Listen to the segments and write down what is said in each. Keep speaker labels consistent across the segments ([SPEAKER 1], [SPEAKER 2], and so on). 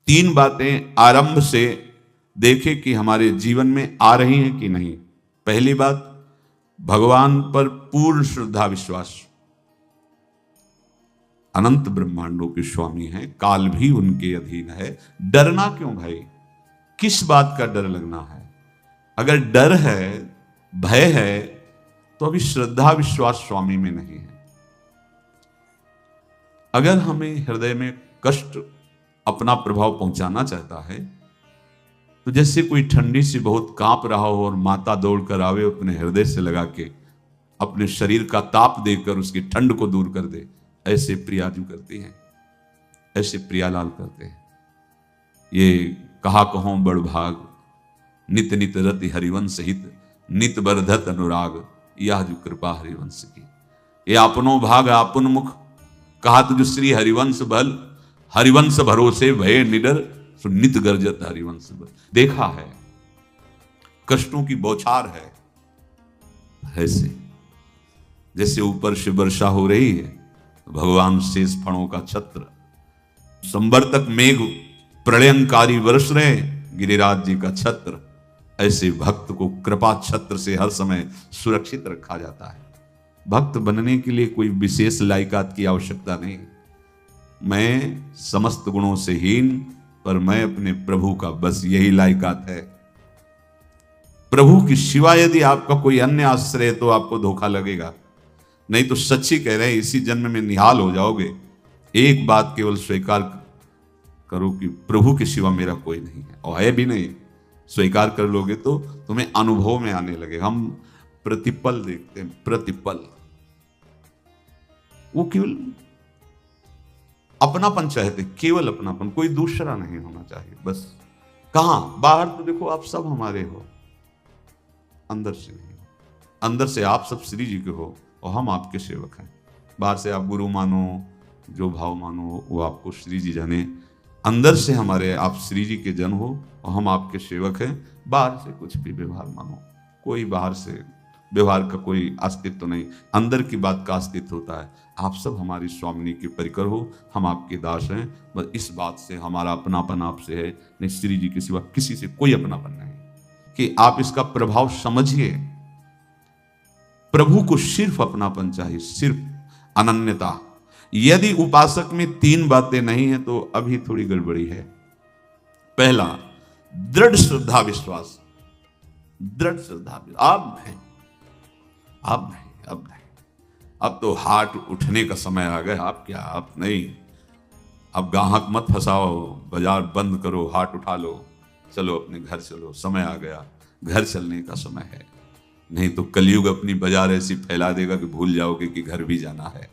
[SPEAKER 1] तीन बातें आरंभ से देखें कि हमारे जीवन में आ रही हैं कि नहीं। पहली बात, भगवान पर पूर्ण श्रद्धा विश्वास। अनंत ब्रह्मांडों के स्वामी हैं, काल भी उनके अधीन है। डरना क्यों भाई? किस बात का डर लगना है? अगर डर है, भय है, तो अभी श्रद्धा विश्वास स्वामी में नहीं है। अगर हमें हृदय में कष्ट अपना प्रभाव पहुंचाना चाहता है, तो जैसे कोई ठंडी से बहुत कांप रहा हो और माता दौड़कर आवे, अपने हृदय से लगा के अपने शरीर का ताप देकर उसकी ठंड को दूर कर दे, ऐसे प्रियाजू करती हैं, ऐसे प्रियालाल करते हैं। ये कहा कहो बड़ भाग, नित नित रति हरिवंश हित, नित बरधत अनुराग, यह जो कृपा हरिवंश की। ये अपनो भाग आपन मुख, कहा तुझ श्री हरिवंश बल, हरिवंश भरोसे भय निडर, सो नित गर्जत हरिवंश बल। देखा है, कष्टों की बौछार है, ऐसे जैसे ऊपर से वर्षा हो रही है, भगवान शेष फणों का छत्र, संवर्तक मेघ प्रलयंकारी वर्ष रहे, गिरिराज जी का छत्र, ऐसे भक्त को कृपा छत्र से हर समय सुरक्षित रखा जाता है। भक्त बनने के लिए कोई विशेष लायकात की आवश्यकता नहीं। मैं समस्त गुणों से हीन, पर मैं अपने प्रभु का, बस यही लायकात है। प्रभु की सिवा यदि आपका कोई अन्य आश्रय है तो आपको धोखा लगेगा, नहीं तो सच्ची कह रहे हैं, इसी जन्म में निहाल हो जाओगे। एक बात केवल स्वीकार करो कि प्रभु के सिवा मेरा कोई नहीं है, और है भी नहीं। स्वीकार कर लोगे तो तुम्हें अनुभव में आने लगे। हम प्रतिपल देखते हैं, प्रतिपल, वो केवल अपनापन चाहते, केवल अपनापन, कोई दूसरा नहीं होना चाहिए। बस कहां बाहर तो देखो आप सब हमारे हो, अंदर से नहीं। अंदर से आप सब श्री जी के हो और हम आपके सेवक हैं। बाहर से आप गुरु मानो, जो भाव मानो, वो आपको श्री जी जाने। अंदर से हमारे आप श्री जी के जन हो और हम आपके सेवक हैं। बाहर से कुछ भी व्यवहार मानो, कोई बाहर से व्यवहार का कोई अस्तित्व नहीं, अंदर की बात का अस्तित्व होता है। आप सब हमारी स्वामिनी के परिकर हो, हम आपके दास हैं। बस इस बात से हमारा अपनापन आपसे है, नहीं श्री जी के सिवा किसी से कोई अपनापन नहीं। कि आप इसका प्रभाव समझिए। प्रभु को सिर्फ अपनापन चाहिए, सिर्फ अनन्यता। यदि उपासक में तीन बातें नहीं है तो अभी थोड़ी गड़बड़ी है। पहला, दृढ़ श्रद्धा विश्वास। दृढ़ श्रद्धा, अब नहीं, अब नहीं, अब नहीं, अब तो हाथ उठने का समय आ गया। आप क्या, आप नहीं, अब गाहक मत फंसाओ, बाजार बंद करो, हाथ उठा लो, चलो अपने घर चलो, समय आ गया, घर चलने का समय है। नहीं तो कलयुग अपनी बाजार ऐसी फैला देगा कि भूल जाओगे कि घर भी जाना है।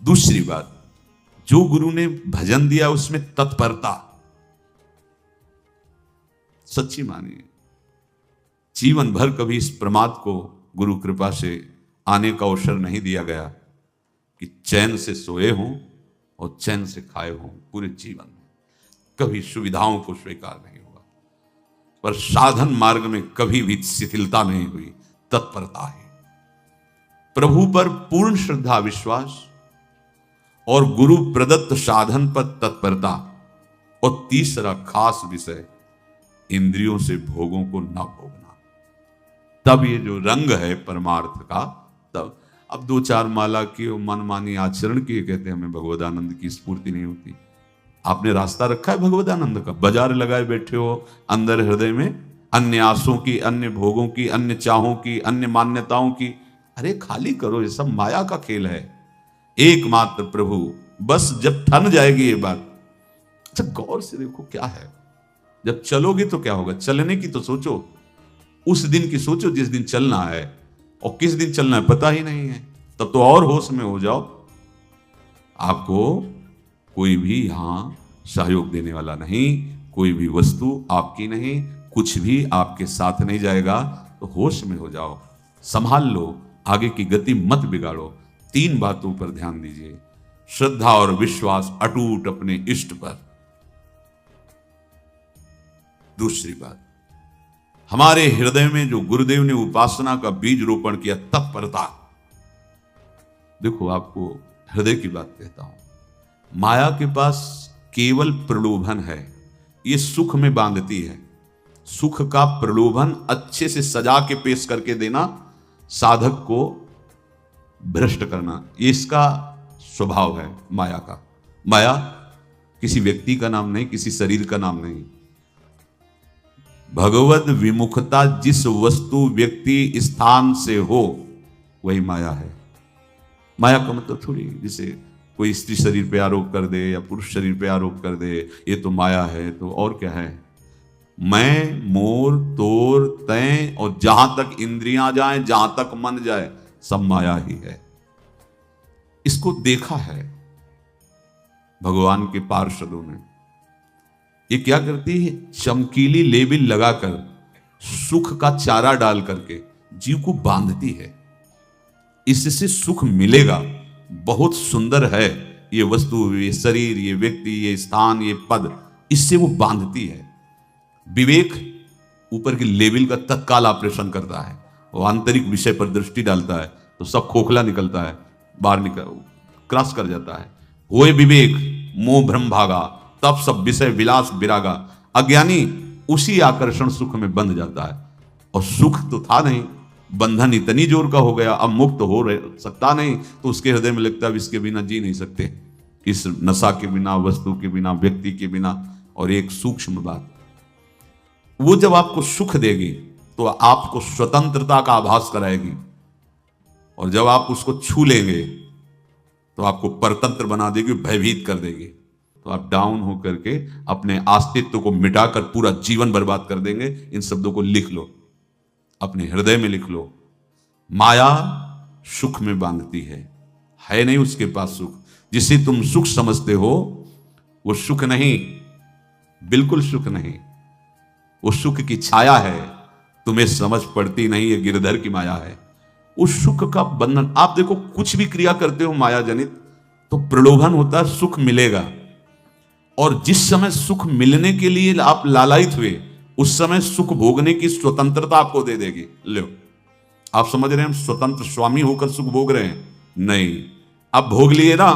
[SPEAKER 1] दूसरी बात, जो गुरु ने भजन दिया उसमें तत्परता, सच्ची मानिए। जीवन भर कभी इस प्रमाद को गुरु कृपा से आने का अवसर नहीं दिया गया कि चैन से सोए हों और चैन से खाए हों। पूरे जीवन में कभी सुविधाओं को स्वीकार नहीं हुआ, पर साधन मार्ग में कभी भी शिथिलता नहीं हुई, तत्परता है। प्रभु पर पूर्ण श्रद्धा विश्वास और गुरु प्रदत्त साधन पर तत्परता। और तीसरा खास विषय, इंद्रियों से भोगों को न भोगना। तब ये जो रंग है परमार्थ का, तब अब दो चार माला की मनमानी आचरण की कहते हैं हमें भगवदानंद की स्फूर्ति नहीं होती। आपने रास्ता रखा है भगवदानंद का, बाजार लगाए बैठे हो अंदर हृदय में, अन्य आसों की, अन्य भोगों की, अन्य चाहों की, अन्य मान्यताओं की। अरे खाली करो, ये सब माया का खेल है। एकमात्र प्रभु, बस जब ठन जाएगी ये बात। अच्छा गौर से देखो क्या है, जब चलोगे तो क्या होगा, चलने की तो सोचो, उस दिन की सोचो जिस दिन चलना है, और किस दिन चलना है पता ही नहीं है, तब तो और होश में हो जाओ। आपको कोई भी यहां सहयोग देने वाला नहीं, कोई भी वस्तु आपकी नहीं, कुछ भी आपके साथ नहीं जाएगा। तो होश में हो जाओ, संभाल लो, आगे की गति मत बिगाड़ो। तीन बातों पर ध्यान दीजिए, श्रद्धा और विश्वास अटूट अपने इष्ट पर। दूसरी बात, हमारे हृदय में जो गुरुदेव ने उपासना का बीज रोपण किया, तत्परता। देखो आपको हृदय की बात कहता हूं, माया के पास केवल प्रलोभन है, ये सुख में बांधती है। सुख का प्रलोभन अच्छे से सजा के पेश करके देना, साधक को भ्रष्ट करना, ये इसका स्वभाव है माया का। माया किसी व्यक्ति का नाम नहीं, किसी शरीर का नाम नहीं। भगवत विमुखता जिस वस्तु व्यक्ति स्थान से हो वही माया है। माया का मतलब थोड़ी जैसे कोई स्त्री शरीर पे आरोप कर दे या पुरुष शरीर पे आरोप कर दे ये तो माया है, तो और क्या है? मैं, मोर, तोर, तय और जहां तक इंद्रियां जाएं, जहां तक मन जाए, सब माया ही है। इसको देखा है भगवान के पार्षदों ने। ये क्या करती है? चमकीली लेबिल लगाकर, सुख का चारा डाल करके जीव को बांधती है। इससे सुख मिलेगा, बहुत सुंदर है ये वस्तु, ये शरीर, ये व्यक्ति, ये स्थान, ये पद, इससे वो बांधती है। विवेक ऊपर की लेबिल का तत्काल ऑपरेशन करता है, वो आंतरिक विषय पर दृष्टि डालता है तो सब खोखला निकलता है, बाहर निकल क्रॉस कर जाता है। होए विवेक मोह भ्रम भागा, तब सब विषय विलास विरागा। अज्ञानी उसी आकर्षण सुख में बंध जाता है, और सुख तो था नहीं, बंधन इतनी जोर का हो गया, अब मुक्त हो सकता नहीं, तो उसके हृदय में लगता है इसके बिना जी नहीं सकते, इस नशा के बिना, वस्तु के बिना, व्यक्ति के बिना। और एक सूक्ष्म बात, वो जब आपको सुख देगी तो आपको स्वतंत्रता का आभास कराएगी, और जब आप उसको छू लेंगे तो आपको परतंत्र बना देगी, भयभीत कर देगी। तो आप डाउन होकर के अपने अस्तित्व को मिटाकर पूरा जीवन बर्बाद कर देंगे। इन शब्दों को लिख लो, अपने हृदय में लिख लो। माया सुख में बांधती है नहीं उसके पास सुख। जिसे तुम सुख समझते हो वो सुख नहीं, बिल्कुल सुख नहीं, वो सुख की छाया है, तुम्हें समझ पड़ती नहीं, ये गिरधर की माया है। उस सुख का बंधन, आप देखो कुछ भी क्रिया करते हो माया जनित तो प्रलोभन होता है, सुख मिलेगा। और जिस समय सुख मिलने के लिए आप लालायित हुए, उस समय सुख भोगने की स्वतंत्रता आपको दे देगी। लो, आप समझ रहे हैं हम स्वतंत्र स्वामी होकर सुख भोग रहे हैं? नहीं, अब भोग लिए ना,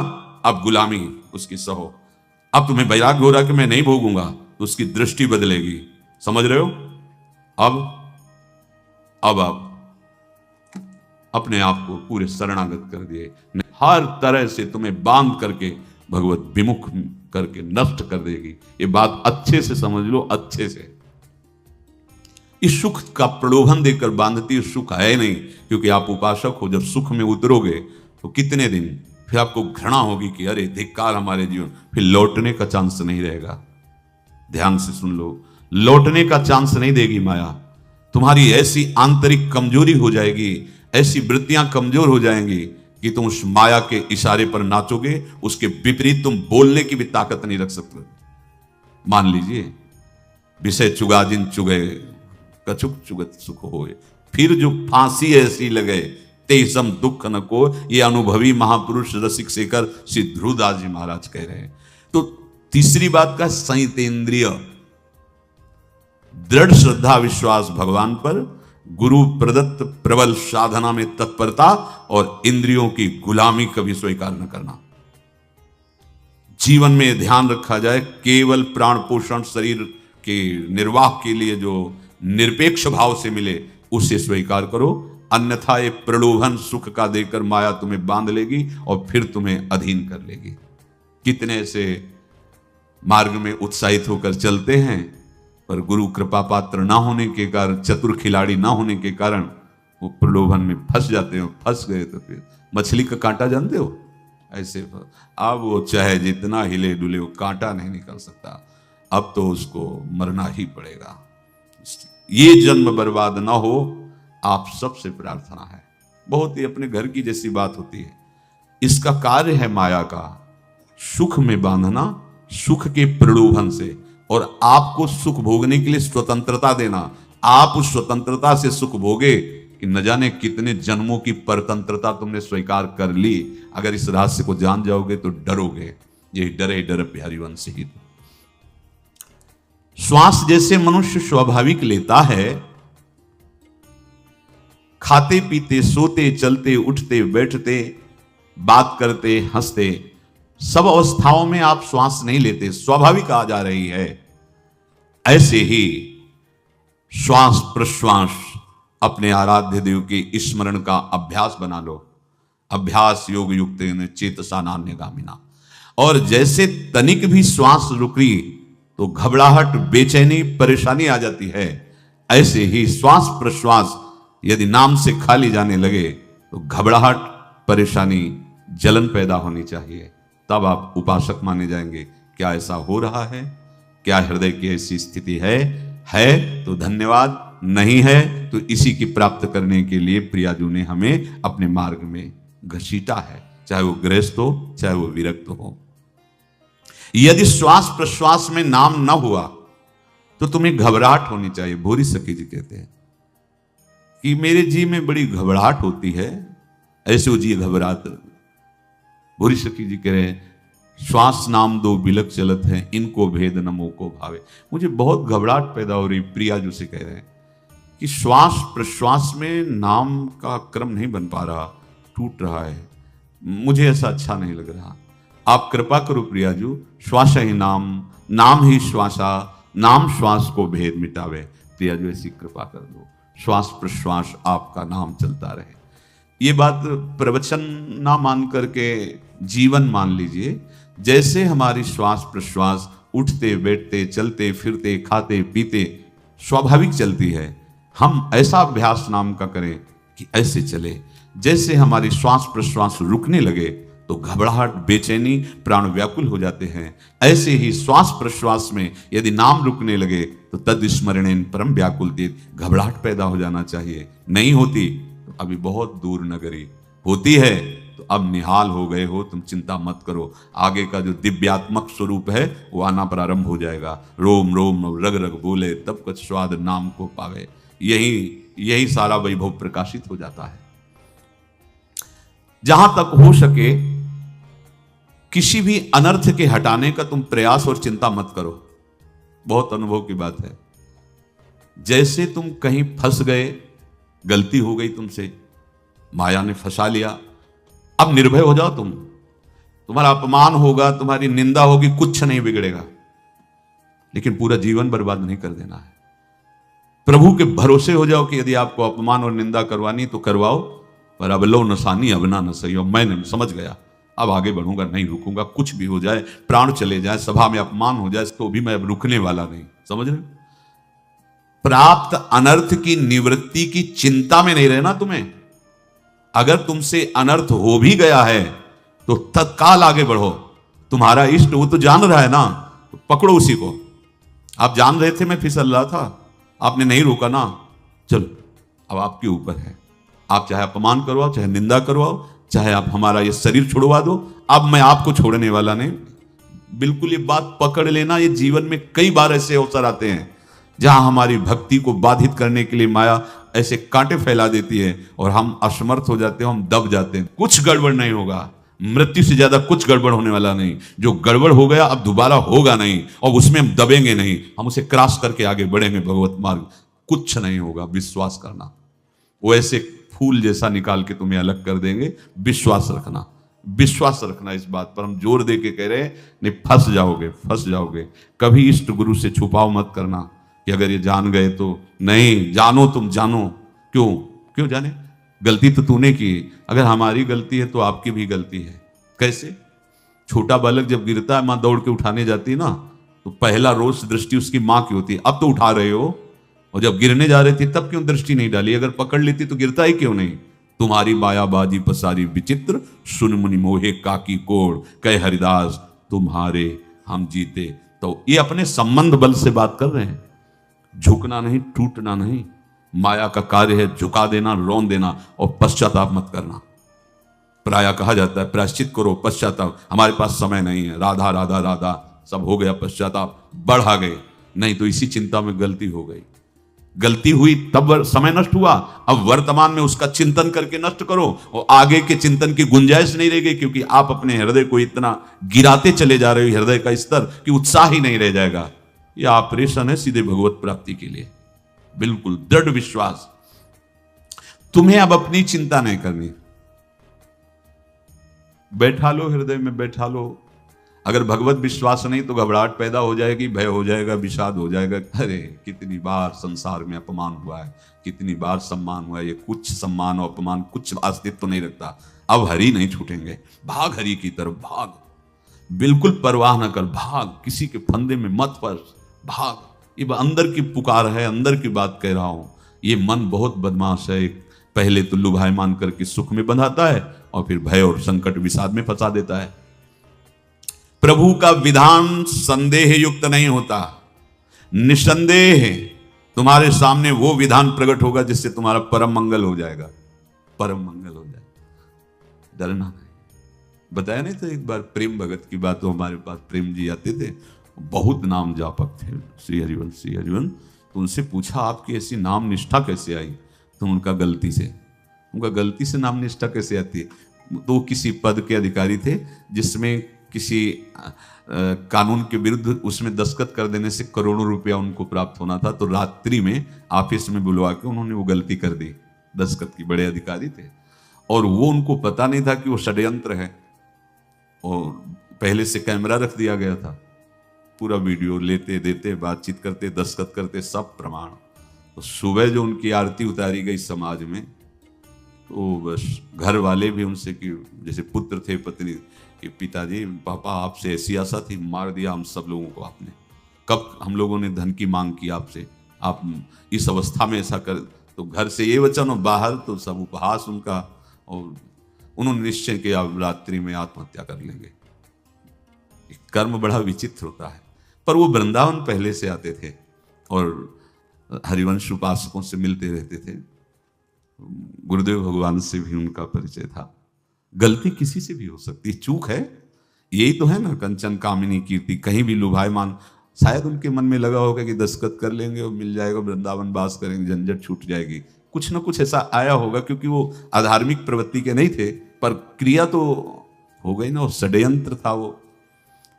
[SPEAKER 1] अब गुलामी उसकी सहो। अब तुम्हें वैराग्य हो रहा कि मैं नहीं भोगूंगा, तो उसकी दृष्टि बदलेगी। समझ रहे हो? अब आप अपने आप को पूरे शरणागत कर दिए, हर तरह से तुम्हें बांध करके भगवत विमुख करके नष्ट कर देगी। ये बात अच्छे से समझ लो, अच्छे से। इस सुख का प्रलोभन देकर बांधती सुख है नहीं, क्योंकि आप उपासक हो। जब सुख में उतरोगे तो कितने दिन फिर आपको घृणा होगी कि अरे धिक्कार हमारे जीवन, फिर लौटने का चांस नहीं रहेगा। ध्यान से सुन लो, लौटने का चांस नहीं देगी माया। तुम्हारी ऐसी आंतरिक कमजोरी हो जाएगी, ऐसी वृत्तियां कमजोर हो जाएंगी कि तुम उस माया के इशारे पर नाचोगे, उसके विपरीत तुम बोलने की भी ताकत नहीं रख सकते। मान लीजिए, विषय चुगा जिन चुगे, कछुक चुगत सुख होए, फिर जो फांसी ऐसी लगे, तेसम दुख न को। ये अनुभवी महापुरुष रसिक शेखर श्री ध्रुवदास जी महाराज कह रहे हैं। तो तीसरी बात का संयतेंद्रिय, दृढ़ श्रद्धा विश्वास भगवान पर, गुरु प्रदत्त प्रबल साधना में तत्परता, और इंद्रियों की गुलामी कभी स्वीकार न करना। जीवन में ध्यान रखा जाए, केवल प्राण पोषण शरीर के निर्वाह के लिए जो निरपेक्ष भाव से मिले उसे स्वीकार करो, अन्यथा ये प्रलोभन सुख का देकर माया तुम्हें बांध लेगी और फिर तुम्हें अधीन कर लेगी। कितने से मार्ग में उत्साहित होकर चलते हैं, पर गुरु कृपा पात्र ना होने के कारण, चतुर खिलाड़ी ना होने के कारण वो प्रलोभन में फंस जाते हो। फंस गए तो फिर मछली का कांटा जानते हो, ऐसे अब वो चाहे जितना हिले डुले, वो कांटा नहीं निकल सकता। अब तो उसको मरना ही पड़ेगा। ये जन्म बर्बाद ना हो, आप सबसे प्रार्थना है। बहुत ही अपने घर की जैसी बात होती है। इसका कार्य है माया का सुख में बांधना, सुख के प्रलोभन से, और आपको सुख भोगने के लिए स्वतंत्रता देना। आप उस स्वतंत्रता से सुख भोगे कि न जाने कितने जन्मों की परतंत्रता तुमने स्वीकार कर ली। अगर इस रहस्य को जान जाओगे तो डरोगे। यही डरे डर प्यारी वंश ही। श्वास जैसे मनुष्य स्वाभाविक लेता है, खाते पीते सोते चलते उठते बैठते बात करते हंसते, सब अवस्थाओं में आप श्वास नहीं लेते, स्वाभाविक आ जा रही है। ऐसे ही श्वास प्रश्वास अपने आराध्य देव के स्मरण का अभ्यास बना लो। अभ्यास योग युक्त चेतसा नान्यगामिना। और जैसे तनिक भी श्वास रुकी तो घबराहट, बेचैनी, परेशानी आ जाती है, ऐसे ही श्वास प्रश्वास यदि नाम से खाली जाने लगे तो घबराहट, परेशानी, जलन पैदा होनी चाहिए। तब आप उपासक माने जाएंगे। क्या ऐसा हो रहा है? क्या हृदय की ऐसी स्थिति है तो धन्यवाद, नहीं है तो इसी की प्राप्त करने के लिए प्रियाजू ने हमें अपने मार्ग में घसीटा है, चाहे वो गृहस्थ हो, चाहे वो विरक्त हो। यदि श्वास प्रश्वास में नाम न हुआ तो तुम्हें घबराहट होनी चाहिए। भूरी सखी जी कहते हैं कि मेरे जी में बड़ी घबराहट होती है, ऐसे वो जी घबरात। भूरी सखी जी कह रहे हैं, श्वास नाम दो बिलक चलत है, इनको भेद न मोको भावे। मुझे बहुत घबराहट पैदा हो रही। प्रिया जी से कह रहे हैं कि श्वास प्रश्वास में नाम का क्रम नहीं बन पा रहा, टूट रहा है, मुझे ऐसा अच्छा नहीं लग रहा। आप कृपा करो प्रियाजू, श्वास ही नाम, नाम ही श्वासा, नाम श्वास को भेद मिटावे। प्रियाजू ऐसी कृपा कर दो, श्वास प्रश्वास आपका नाम चलता रहे। ये बात प्रवचन ना मान करके जीवन मान लीजिए। जैसे हमारी श्वास प्रश्वास उठते बैठते चलते फिरते खाते पीते स्वाभाविक चलती है, हम ऐसा अभ्यास नाम का करें कि ऐसे चले। जैसे हमारी श्वास प्रश्वास रुकने लगे तो घबराहट, बेचैनी, प्राण व्याकुल हो जाते हैं, ऐसे ही श्वास प्रश्वास में यदि नाम रुकने लगे तो तद स्मरणेन परम व्याकुलते, घबराहट पैदा हो जाना चाहिए। नहीं होती तो अभी बहुत दूर नगरी, होती है तो अब निहाल हो गए हो, तुम चिंता मत करो। आगे का जो दिव्यात्मक स्वरूप है वो आना प्रारंभ हो जाएगा। रोम रोम रग रग बोले तब कुछ स्वाद नाम को पावे। यही सारा वैभव प्रकाशित हो जाता है। जहां तक हो सके किसी भी अनर्थ के हटाने का तुम प्रयास और चिंता मत करो। बहुत अनुभव की बात है। जैसे तुम कहीं फंस गए, गलती हो गई तुमसे, माया ने फंसा लिया, अब निर्भय हो जाओ। तुम्हारा अपमान होगा, तुम्हारी निंदा होगी, कुछ नहीं बिगड़ेगा, लेकिन पूरा जीवन बर्बाद नहीं कर देना है। प्रभु के भरोसे हो जाओ कि यदि आपको अपमान और निंदा करवानी तो करवाओ, पर अब लो नसानी अब ना सही हो। मैं समझ गया, अब आगे बढ़ूंगा, नहीं रुकूंगा, कुछ भी हो जाए, प्राण चले जाए, सभा में अपमान हो जाए, तो भी मैं अब रुकने वाला नहीं। समझ रहे? प्राप्त अनर्थ की निवृत्ति की चिंता में नहीं रहना तुम्हें। अगर तुमसे अनर्थ हो भी गया है तो तत्काल आगे बढ़ो। तुम्हारा इष्ट वो तो जान रहा है ना, तो पकड़ो उसी को। आप जान रहे थे मैं फिसल रहा था, आपने नहीं रोका ना, चलो अब आपके ऊपर है। आप चाहे अपमान करवाओ, चाहे निंदा करवाओ, चाहे आप हमारा ये शरीर छुड़वा दो, अब मैं आपको छोड़ने वाला नहीं। बिल्कुल ये बात पकड़ लेना। ये जीवन में कई बार ऐसे अवसर आते हैं जहां हमारी भक्ति को बाधित करने के लिए माया ऐसे कांटे फैला देती है और हम असमर्थ हो जाते हैं, हम दब जाते हैं। कुछ गड़बड़ नहीं होगा, मृत्यु से ज्यादा कुछ गड़बड़ होने वाला नहीं। जो गड़बड़ हो गया अब दोबारा होगा नहीं, और उसमें हम दबेंगे नहीं, हम उसे क्रॉस करके आगे बढ़ेंगे भगवत मार्ग। कुछ नहीं होगा, विश्वास करना। वो ऐसे फूल जैसा निकाल के तुम्हें अलग कर देंगे। विश्वास रखना, विश्वास रखना। इस बात पर हम जोर दे के कह रहे हैं, नहीं फंस जाओगे, फंस जाओगे। कभी इष्ट गुरु से छुपाव मत करना कि अगर ये जान गए तो। नहीं, जानो, तुम जानो। क्यों जाने? गलती तो तूने की। अगर हमारी गलती है तो आपकी भी गलती है। कैसे? छोटा बालक जब गिरता है, मां दौड़ के उठाने जाती है ना, तो पहला रोष दृष्टि उसकी मां की होती है। अब तो उठा रहे हो, और जब गिरने जा रही थी तब क्यों दृष्टि नहीं डाली? अगर पकड़ लेती तो गिरता ही क्यों नहीं? तुम्हारी मायाबाजी पसारी विचित्र, सुन मुनि मोहे काकी कोड़, कह हरिदास तुम्हारे हम जीते। तो ये अपने संबंध बल से बात कर रहे हैं। झुकना नहीं, टूटना नहीं। माया का कार्य है झुका देना, रौन देना, और पश्चाताप मत करना। प्रायः कहा जाता है प्रायश्चित करो, पश्चाताप। हमारे पास समय नहीं है, राधा राधा राधा सब हो गया, पश्चाताप बढ़ा गए। नहीं तो इसी चिंता में गलती हो गई। गलती हुई तब समय नष्ट हुआ, अब वर्तमान में उसका चिंतन करके नष्ट करो, और आगे के चिंतन की गुंजाइश नहीं रह गई, क्योंकि आप अपने हृदय को इतना गिराते चले जा रहे हो, हृदय का स्तर, कि उत्साह ही नहीं रह जाएगा। यह ऑपरेशन है सीधे भगवत प्राप्ति के लिए। बिल्कुल दृढ़ विश्वास। तुम्हें अब अपनी चिंता नहीं करनी। बैठा लो, हृदय में बैठा लो, अगर भगवत विश्वास नहीं तो घबराहट पैदा हो जाएगी, भय हो जाएगा, विषाद हो जाएगा। अरे कितनी बार संसार में अपमान हुआ है, कितनी बार सम्मान हुआ है, ये कुछ सम्मान और अपमान कुछ अस्तित्व तो नहीं रखता। अब हरि नहीं छूटेंगे, भाग हरि की तरफ भाग, बिल्कुल परवाह न कर, भाग, किसी के फंदे में मत फंस, भाग। ये अंदर की पुकार है, अंदर की बात कह रहा हूं। ये मन बहुत बदमाश है, पहले तो लुभायमान करके सुख में बंधाता है और फिर भय और संकट विषाद में फंसा देता है। प्रभु का विधान संदेह युक्त नहीं होता, निसंदेह तुम्हारे सामने वो विधान प्रकट होगा जिससे तुम्हारा परम मंगल हो जाएगा, परम मंगल हो जाएगा। डरना नहीं। बताया नहीं तो एक बार प्रेम भगत की बात, तो हमारे पास प्रेम जी आते थे, बहुत नाम जापक थे, श्री हरिवंश श्री हरिवंश। तो उनसे पूछा आपकी ऐसी नाम निष्ठा कैसे आई? तो उनका गलती से नाम निष्ठा कैसे आती है? तो किसी पद के अधिकारी थे जिसमें किसी कानून के विरुद्ध उसमें दस्तखत कर देने से करोड़ों रुपया उनको प्राप्त होना था। तो रात्रि में ऑफिस में बुलवा के उन्होंने वो गलती कर दी दस्तखत की। बड़े अधिकारी थे और वो उनको पता नहीं था कि वो षड्यंत्र है, और पहले से कैमरा रख दिया गया था, पूरा वीडियो लेते देते, बातचीत करते, दस्तखत करते, सब प्रमाण। तो सुबह जो उनकी आरती उतारी गई समाज में, तो बस घर वाले भी उनसे कि जैसे पुत्र थे पत्नी कि पिताजी पापा आपसे ऐसी आशा थी, मार दिया हम सब लोगों को आपने। कब हम लोगों ने धन की मांग की आपसे, आप इस अवस्था में ऐसा कर। तो घर से ये वचन और बाहर तो सब उपहास उनका, और उन्होंने निश्चय किया रात्रि में आत्महत्या कर लेंगे। कर्म बड़ा विचित्र होता है। पर वो वृंदावन पहले से आते थे और हरिवंश उपासकों से मिलते रहते थे, गुरुदेव भगवान से भी उनका परिचय था। गलती किसी से भी हो सकती है, चूक है, यही तो है ना, कंचन कामिनी कीर्ति। कहीं भी लुभायमान, शायद उनके मन में लगा होगा कि दस्तखत कर लेंगे और मिल जाएगा, वृंदावन वास करेंगे, झंझट छूट जाएगी। कुछ ना कुछ ऐसा आया होगा, क्योंकि वो अधार्मिक प्रवृत्ति के नहीं थे, पर क्रिया तो हो गई ना, और षड्यंत्र था वो।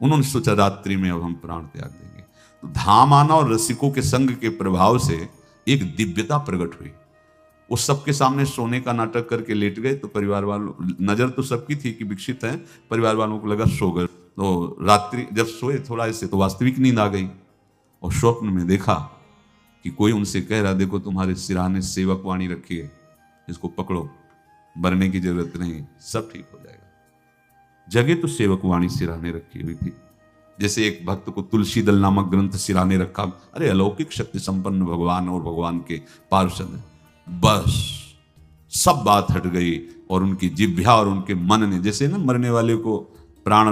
[SPEAKER 1] उन्होंने सोचा रात्रि में अब हम प्राण त्याग देंगे। तो धाम आना और रसिकों के संग के प्रभाव से एक दिव्यता प्रकट हुई। वो सबके सामने सोने का नाटक करके लेट गए। तो परिवार वालों, नजर तो सबकी थी कि विकसित है, परिवार वालों को लगा सो गए। तो रात्रि जब सोए थोड़ा ऐसे, तो वास्तविक नींद आ गई और स्वप्न में देखा कि कोई उनसे कह रहा, देखो तुम्हारे सिराने सेवक वाणी रखी है, इसको पकड़ो, मरने की जरूरत नहीं, सब ठीक हो जाएगा। जगह तो सेवक वाणी सिराने रखी हुई थी, जैसे एक भक्त को तुलसी दल नामक ग्रंथ सिराने रखा। अरे अलौकिक शक्ति संपन्न भगवान और भगवान के पार्षद। बस सब बात हट गई और उनकी जिह्वा और उनके मन ने, जैसे ना मरने वाले को प्राण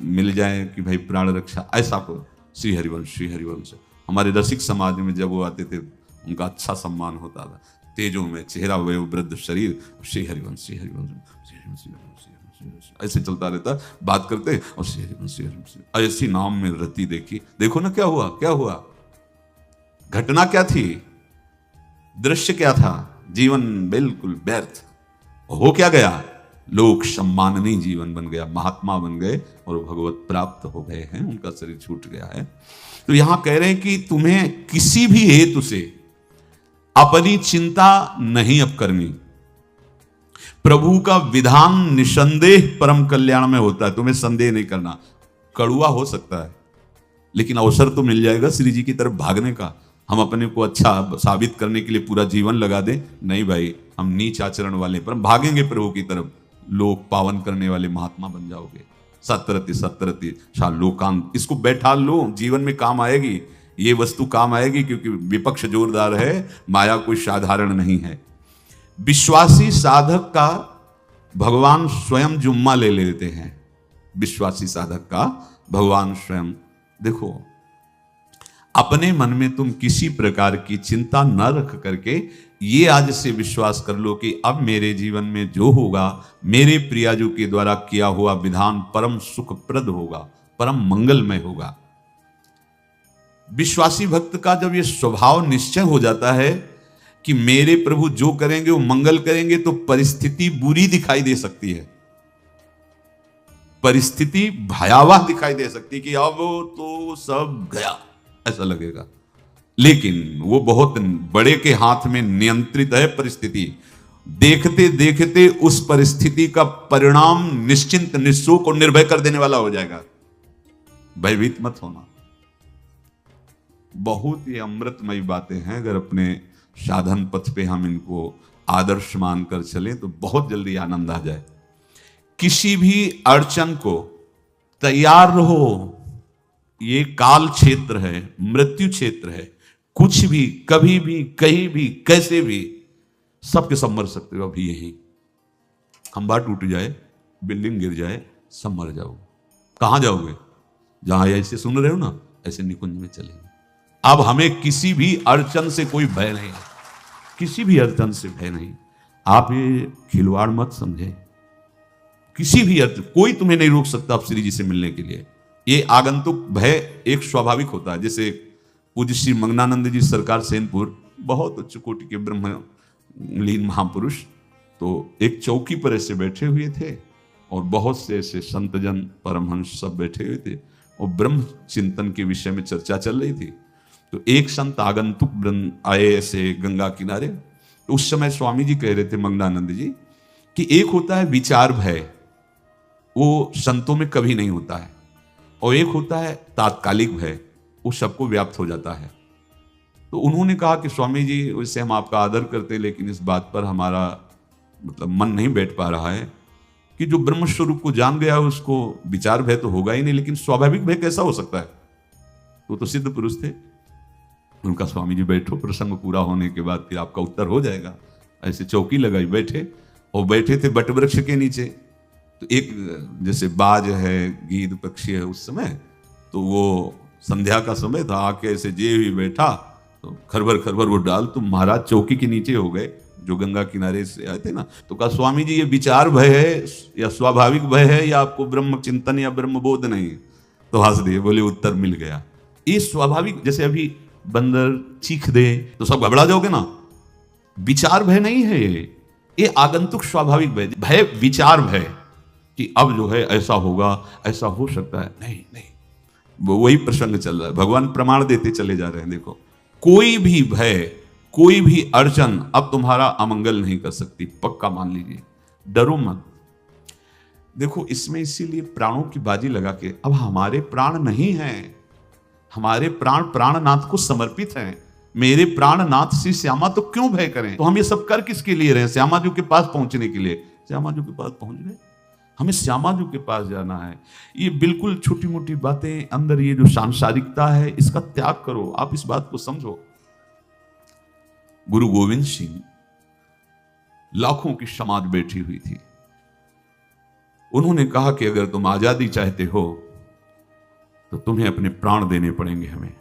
[SPEAKER 1] मिल जाए कि भाई प्राण रक्षा, ऐसा को श्री हरिवंश। हमारे रसिक समाज में जब वो आते थे उनका अच्छा सम्मान होता था। तेजों में चेहरा, वे वृद्ध शरीर, श्री हरिवंश ऐसे चलता रहता, बात करते और श्री हरिवंश ऐसी नाम में रति देखी। देखो ना क्या हुआ, घटना क्या थी, दृश्य क्या था, जीवन बिल्कुल व्यर्थ हो क्या गया, लोक सम्माननीय जीवन बन गया, महात्मा बन गए और भगवत प्राप्त हो गए हैं, उनका शरीर छूट गया है। तो यहां कह रहे हैं कि तुम्हें किसी भी हेतु से अपनी चिंता नहीं अब करनी। प्रभु का विधान निसंदेह परम कल्याण में होता है, तुम्हें संदेह नहीं करना। कड़ुआ हो सकता है लेकिन अवसर तो मिल जाएगा श्री जी की तरफ भागने का। हम अपने को अच्छा साबित करने के लिए पूरा जीवन लगा दें, नहीं भाई, हम नीच आचरण वाले पर हम भागेंगे प्रभु की तरफ, लोक पावन करने वाले महात्मा बन जाओगे। सतरति शाह लोकांत, इसको बैठा लो, जीवन में काम आएगी, ये वस्तु काम आएगी, क्योंकि विपक्ष जोरदार है, माया कोई साधारण नहीं है। विश्वासी साधक का भगवान स्वयं जुम्मा ले लेते हैं। विश्वासी साधक का भगवान स्वयं, देखो अपने मन में तुम किसी प्रकार की चिंता न रख करके ये आज से विश्वास कर लो कि अब मेरे जीवन में जो होगा, मेरे प्रियाजू के द्वारा किया हुआ विधान परम सुखप्रद होगा, परम मंगलमय होगा। विश्वासी भक्त का जब ये स्वभाव निश्चय हो जाता है कि मेरे प्रभु जो करेंगे वो मंगल करेंगे, तो परिस्थिति बुरी दिखाई दे सकती है, परिस्थिति भयावह दिखाई दे सकती है कि अब तो सब गया ऐसा लगेगा। लेकिन वो बहुत बड़े के हाथ में नियंत्रित है परिस्थिति। देखते देखते उस परिस्थिति का परिणाम निश्चिंत, निःशोक और निर्भय कर देने वाला हो जाएगा। भयभीत मत होना। बहुत ही अमृतमयी बातें हैं, अगर अपने साधन पथ पे हम इनको आदर्श मानकर चलें तो बहुत जल्दी आनंद आ जाए। किसी भी अड़चन को तैयार रहो, ये काल क्षेत्र है, मृत्यु क्षेत्र है, कुछ भी कभी भी कहीं भी कैसे भी सबके सब मर सकते हो। अभी यही खंभा टूट जाए, बिल्डिंग गिर जाए, सब मर जाओगे। कहां जाओगे? जहां ऐसे सुन रहे हो ना, ऐसे निकुंज में चलेंगे। अब हमें किसी भी अड़चन से कोई भय नहीं, किसी भी अड़चन से भय नहीं। आप ये खिलवाड़ मत समझे, किसी भी अर्थ कोई तुम्हें नहीं रोक सकता आप श्री जी से मिलने के लिए। ये आगंतुक भय एक स्वाभाविक होता है। जैसे पूज्य श्री मंगनानंद जी सरकार सेनपुर, बहुत उच्च कोटि के ब्रह्मलीन महापुरुष, तो एक चौकी पर ऐसे बैठे हुए थे और बहुत से ऐसे संतजन परमहंस सब बैठे हुए थे और ब्रह्म चिंतन के विषय में चर्चा चल रही थी। तो एक संत आगंतुक ब्रह्म आए ऐसे गंगा किनारे। तो उस समय स्वामी जी कह रहे थे मंगनानंद जी कि एक होता है विचार भय, वो संतों में कभी नहीं होता है, और एक होता है तात्कालिक भय, वो सबको व्याप्त हो जाता है। तो उन्होंने कहा कि स्वामी जी वैसे हम आपका आदर करते, लेकिन इस बात पर हमारा मतलब मन नहीं बैठ पा रहा है कि जो ब्रह्म स्वरूप को जान गया है उसको विचार भय तो होगा ही नहीं, लेकिन स्वाभाविक भय कैसा हो सकता है? तो सिद्ध पुरुष थे। उनका स्वामी जी बैठो, प्रसंग पूरा होने के बाद फिर आपका उत्तर हो जाएगा। ऐसे चौकी लगाई बैठे, और बैठे थे बट वृक्ष के नीचे। तो एक जैसे बाज है, गीद पक्षी है, उस समय तो वो संध्या का समय था, आके ऐसे जे भी बैठा तो खरबर खरबर वो डाल, तो महाराज चौकी के नीचे हो गए जो गंगा किनारे से आए थे ना। तो कहा स्वामी जी ये विचार भय है या स्वाभाविक भय है या आपको ब्रह्म चिंतन या ब्रह्म बोध नहीं? तो हंस दिए, बोले उत्तर मिल गया। ये स्वाभाविक, जैसे अभी बंदर चीख दे तो सब घबरा जाओगे ना, विचार भय नहीं है ये आगंतुक स्वाभाविक भय। भय विचार भय कि अब जो है ऐसा होगा, ऐसा हो सकता है, नहीं नहीं, वही प्रसंग चल रहा है। भगवान प्रमाण देते चले जा रहे हैं। देखो, कोई भी भय, कोई भी अड़चन अब तुम्हारा अमंगल नहीं कर सकती, पक्का मान लीजिए, डरो मत। देखो इसमें इसीलिए प्राणों की बाजी लगा के, अब हमारे प्राण नहीं हैं, हमारे प्राण प्राणनाथ को समर्पित हैं। मेरे प्राणनाथ श्री श्यामा, तो क्यों भय करें? तो हम ये सब कर किसके लिए रहे? श्यामा जी के पास पहुंचने के लिए। श्यामा जी के पास पहुंच गए, हमें श्यामा जी के पास जाना है। ये बिल्कुल छोटी मोटी बातें, अंदर ये जो सांसारिकता है इसका त्याग करो। आप इस बात को समझो। गुरु गोविंद सिंह, लाखों की समाज बैठी हुई थी, उन्होंने कहा कि अगर तुम आजादी चाहते हो तो तुम्हें अपने प्राण देने पड़ेंगे हमें।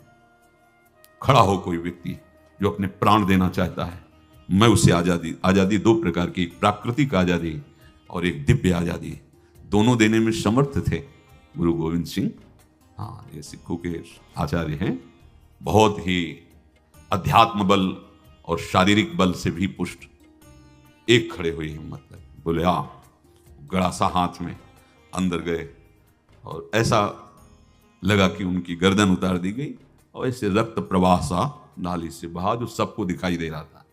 [SPEAKER 1] खड़ा हो कोई व्यक्ति जो अपने प्राण देना चाहता है, मैं उसे आजादी, आजादी दो प्रकार की, एक प्राकृतिक आजादी और एक दिव्य आजादी, दोनों देने में समर्थ थे गुरु गोविंद सिंह। हाँ, ये सिखों के आचार्य हैं, बहुत ही अध्यात्म बल और शारीरिक बल से भी पुष्ट। एक खड़े हुए हिम्मत कर, बोले आ, गड़ासा हाथ में अंदर गए और ऐसा लगा कि उनकी गर्दन उतार दी गई और ऐसे रक्त प्रवाह सा नाली से बहा, जो सबको दिखाई दे रहा था।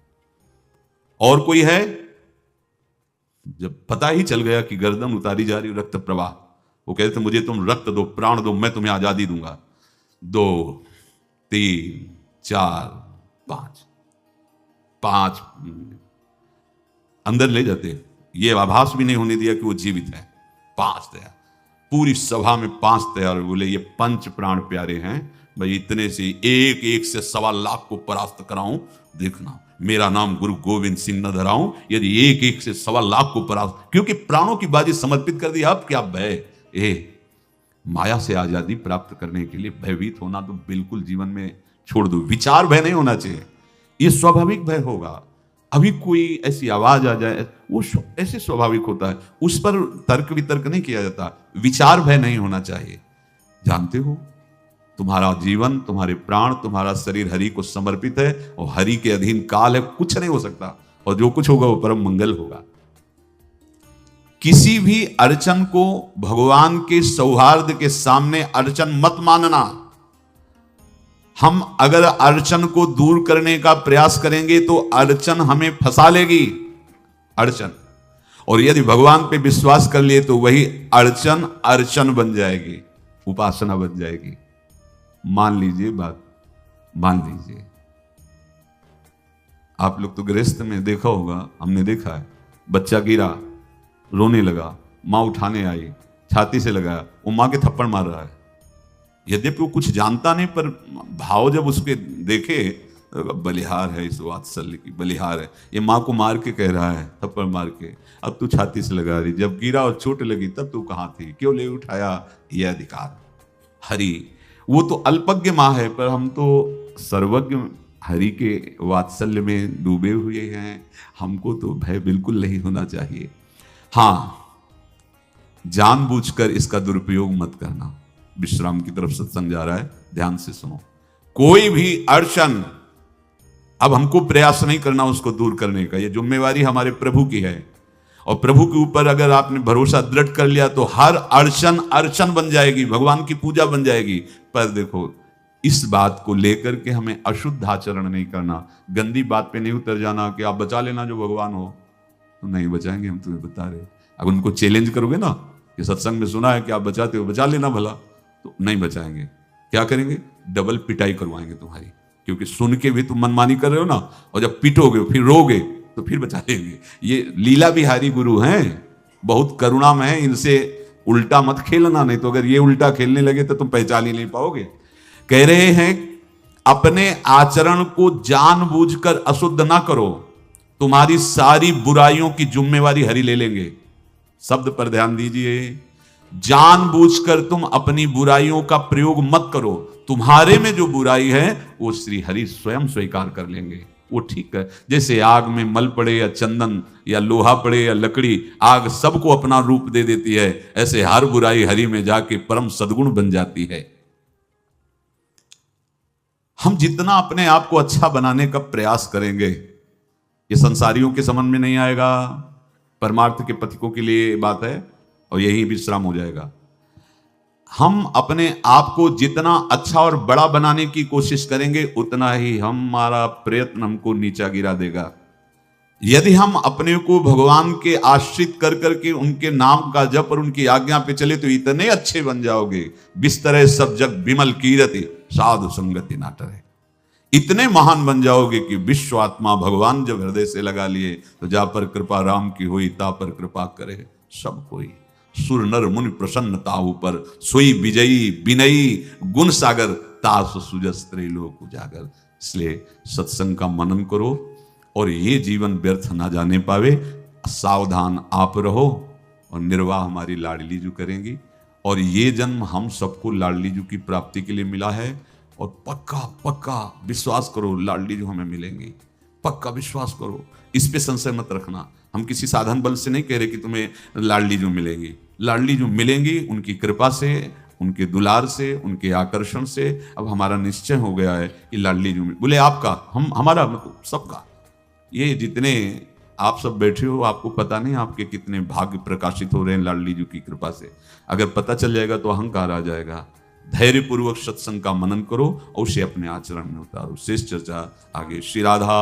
[SPEAKER 1] और कोई है? जब पता ही चल गया कि गर्दन उतारी जा रही, रक्त प्रवाह, वो कहते थे मुझे तुम रक्त दो, प्राण दो, मैं तुम्हें आजादी दूंगा। 2 3 4 5 अंदर ले जाते, ये आभास भी नहीं होने दिया कि वो जीवित है। 5 तैयार, पूरी सभा में 5 तैयार। बोले ये पंच प्राण प्यारे हैं भाई, इतने से एक एक से 1.25 लाख को परास्त कराऊं, देखना मेरा नाम गुरु गोविंद सिंह न धराऊं, यदि एक एक से 1.25 लाख को परास्त, क्योंकि प्राणों की बाजी समर्पित कर दी। अब क्या भय? माया से आजादी प्राप्त करने के लिए भयभीत होना तो बिल्कुल जीवन में छोड़ दो। विचार भय नहीं होना चाहिए, ये स्वाभाविक भय होगा। अभी कोई ऐसी आवाज आ जाए, वो ऐसे स्वाभाविक होता है, उस पर तर्क वितर्क नहीं किया जाता। विचार भय नहीं होना चाहिए। जानते हो, तुम्हारा जीवन, तुम्हारे प्राण, तुम्हारा शरीर हरि को समर्पित है और हरि के अधीन काल है, कुछ नहीं हो सकता, और जो कुछ होगा वो परम मंगल होगा। किसी भी अड़चन को भगवान के सौहार्द के सामने अड़चन मत मानना। हम अगर अड़चन को दूर करने का प्रयास करेंगे तो अड़चन हमें फंसा लेगी, अड़चन। और यदि भगवान पे विश्वास कर लिए तो वही अड़चन अर्चन बन जाएगी। उपासना बन जाएगी। मान लीजिए बात, मान लीजिए आप लोग तो गृहस्थ में देखा होगा, हमने देखा है, बच्चा गिरा, रोने लगा, माँ उठाने आई, छाती से लगाया, वो माँ के थप्पड़ मार रहा है। यद्यपि वो कुछ जानता नहीं, पर भाव जब उसके देखे, बलिहार है इस वात्सल्य की, बलिहार है, ये माँ को मार के कह रहा है, थप्पड़ मार के, अब तू छाती से लगा रही, जब गिरा और चोट लगी तब तू कहाँ थी, क्यों ले उठाया, ये अधिकार। हरि वो तो अल्पज्ञ माँ है, पर हम तो सर्वज्ञ हरि के वात्सल्य में डूबे हुए हैं, हमको तो भय बिल्कुल नहीं होना चाहिए। हाँ, जानबूझकर इसका दुरुपयोग मत करना। विश्राम की तरफ सत्संग जा रहा है, ध्यान से सुनो। कोई भी अड़चन, अब हमको प्रयास नहीं करना उसको दूर करने का, ये जिम्मेवारी हमारे प्रभु की है। और प्रभु के ऊपर अगर आपने भरोसा दृढ़ कर लिया तो हर अड़चन अड़चन बन जाएगी, भगवान की पूजा बन जाएगी। पर देखो, इस बात को लेकर के हमें अशुद्ध आचरण नहीं करना, गंदी बात पे नहीं उतर जाना कि आप बचा लेना जो भगवान हो, तो नहीं बचाएंगे, हम तुम्हें बता रहे। अब उनको चैलेंज करोगे ना कि सत्संग में सुना है कि आप बचाते हो, बचा लेना भला, तो नहीं बचाएंगे। क्या करेंगे? डबल पिटाई करवाएंगे तुम्हारी, क्योंकि सुन के भी तुम मनमानी कर रहे हो ना, और जब पिटोगे फिर रोगे तो फिर बचा लेंगे। ये लीला बिहारी गुरु हैं, बहुत करुणा में है, इनसे उल्टा मत खेलना, नहीं तो अगर ये उल्टा खेलने लगे तो तुम पहचान ही नहीं पाओगे। कह रहे हैं अपने आचरण को जानबूझकर अशुद्ध ना करो, तुम्हारी सारी बुराइयों की जिम्मेवारी हरि ले लेंगे। शब्द पर ध्यान दीजिए, जानबूझकर तुम अपनी बुराइयों का प्रयोग मत करो, तुम्हारे में जो बुराई है वो श्री हरि स्वयं स्वीकार कर लेंगे, वो ठीक है। जैसे आग में मल पड़े या चंदन या लोहा पड़े या लकड़ी, आग सबको अपना रूप दे देती है, ऐसे हर बुराई हरि में जाके परम सद्गुण बन जाती है। हम जितना अपने आप को अच्छा बनाने का प्रयास करेंगे, ये संसारियों के समझ में नहीं आएगा, परमार्थ के पथिकों के लिए बात है, और यही विश्राम हो जाएगा। हम अपने आप को जितना अच्छा और बड़ा बनाने की कोशिश करेंगे, उतना ही हमारा प्रयत्न हमको नीचा गिरा देगा। यदि हम अपने को भगवान के आश्रित कर करके उनके नाम का जप और उनकी आज्ञा पे चले, तो इतने अच्छे बन जाओगे, बिस्तरे सब जग विमल कीरति साधु संगति ना टरे। इतने महान बन जाओगे कि विश्व आत्मा भगवान जब हृदय से लगा लिए, तो जा पर कृपा राम की हुई, ता पर कृपा करे सब कोई। सुर नर मुनि प्रसन्नता ऊपर, सोई विजयी विनयी गुण सागर, तास सुजस त्रैलोक उजागर। इसलिए सत्संग का मनन करो, और ये जीवन व्यर्थ ना जाने पावे। सावधान आप रहो, और निर्वाह हमारी लाडली जू करेंगी। और ये जन्म हम सबको लाडली जू की प्राप्ति के लिए मिला है, और पक्का पक्का विश्वास करो लाडली जू हमें मिलेंगी, पक्का विश्वास करो, इस पे संशय मत रखना। हम किसी साधन बल से नहीं कह रहे कि तुम्हें लाडली जो मिलेंगी, लाडली जो मिलेंगी उनकी कृपा से, उनके दुलार से, उनके आकर्षण से। अब हमारा निश्चय हो गया है कि लाडली जो बोले आपका, हम हमारा मतलब सबका। ये जितने आप सब बैठे हो, आपको पता नहीं आपके कितने भाग्य प्रकाशित हो रहे हैं लाडली जी की कृपा से। अगर पता चल जाएगा तो अहंकार आ जाएगा। धैर्यपूर्वक सत्संग का मनन करो और उसे अपने आचरण में उतारो। शेष चर्चा आगे। श्री राधा।